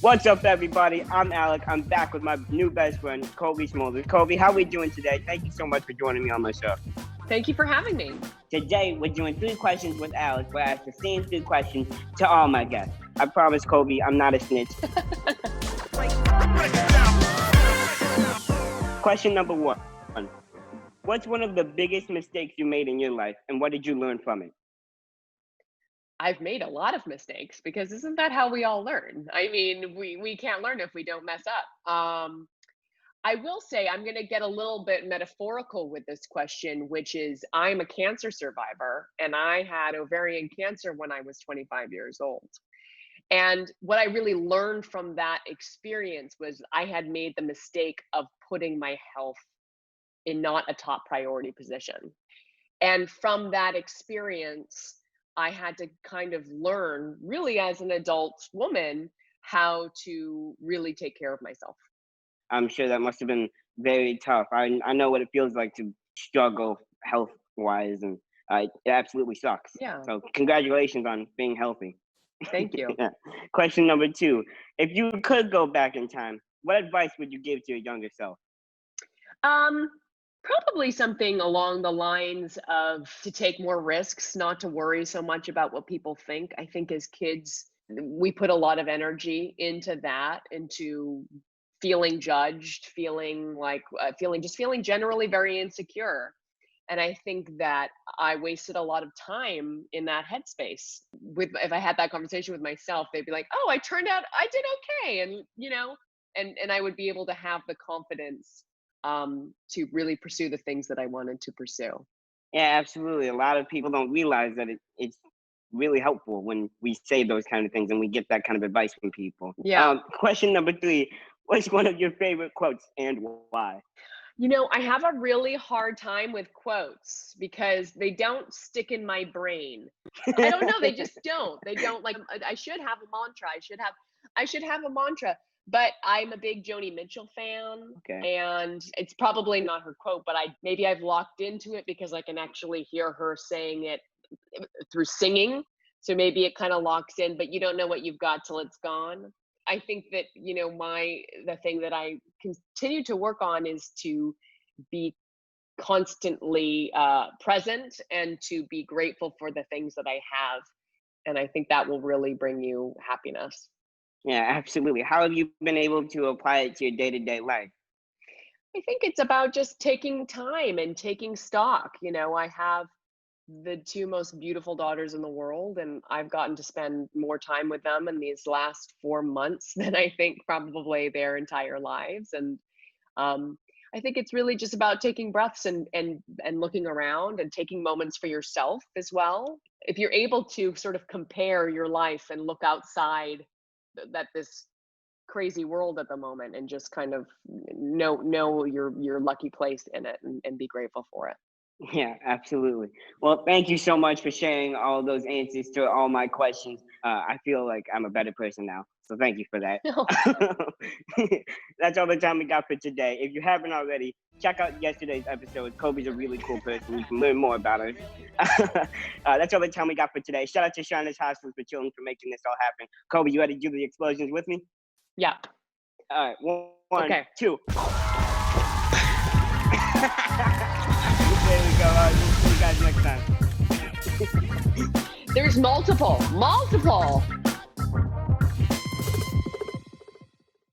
What's up, everybody? I'm Alec. I'm back with my new best friend, Cobie Smulders. Cobie, how are we doing today? Thank you so much for joining me on my show. Thank you for having me. Today, we're doing 3 questions with Alec, where I ask the same 3 questions to all my guests. I promise, Cobie, I'm not a snitch. Question number 1. What's one of the biggest mistakes you made in your life, and what did you learn from it? I've made a lot of mistakes because isn't that how we all learn? I mean, we can't learn if we don't mess up. I will say I'm going to get a little bit metaphorical with this question, which is I'm a cancer survivor and I had ovarian cancer when I was 25 years old. And what I really learned from that experience was I had made the mistake of putting my health in not a top priority position. And from that experience, I had to kind of learn, really as an adult woman, how to really take care of myself. I'm sure that must have been very tough. I know what it feels like to struggle health-wise, and it absolutely sucks. Yeah. So congratulations on being healthy. Thank you. Yeah. Question number 2. If you could go back in time, what advice would you give to your younger self? Probably something along the lines of to take more risks, not to worry so much about what people think. I think as kids, we put a lot of energy into that, into feeling judged, feeling generally very insecure. And I think that I wasted a lot of time in that headspace. If I had that conversation with myself, they'd be like, "Oh, I did okay," and I would be able to have the confidence to really pursue the things that I wanted to pursue. Yeah, absolutely. A lot of people don't realize that it's really helpful when we say those kind of things and we get that kind of advice from people. Yeah. Question number 3. What's one of your favorite quotes and why? I have a really hard time with quotes because they don't stick in my brain. I don't know, they just don't. They don't like I should have a mantra. I should have a mantra. But I'm a big Joni Mitchell fan. Okay. And it's probably not her quote, but maybe I've locked into it because I can actually hear her saying it through singing. So maybe it kind of locks in, but you don't know what you've got till it's gone. I think that, the thing that I continue to work on is to be constantly present and to be grateful for the things that I have. And I think that will really bring you happiness. Yeah, absolutely. How have you been able to apply it to your day-to-day life? I think it's about just taking time and taking stock. I have the 2 most beautiful daughters in the world, and I've gotten to spend more time with them in these last 4 months than I think probably their entire lives. And I think it's really just about taking breaths and looking around and taking moments for yourself as well. If you're able to sort of compare your life and look outside this crazy world at the moment and just kind of know your lucky place in it and be grateful for it. Yeah, absolutely. Well, thank you so much for sharing all those answers to all my questions. I feel like I'm a better person now. So thank you for that. That's all the time we got for today. If you haven't already, check out yesterday's episode. Cobie's a really cool person. You can learn more about her. That's all the time we got for today. Shout out to Shriners Hospitals for Children for making this all happen. Cobie, you ready to do the explosions with me? Yeah. All right. 1, Okay. 2. There we go. See you guys next time. There's multiple.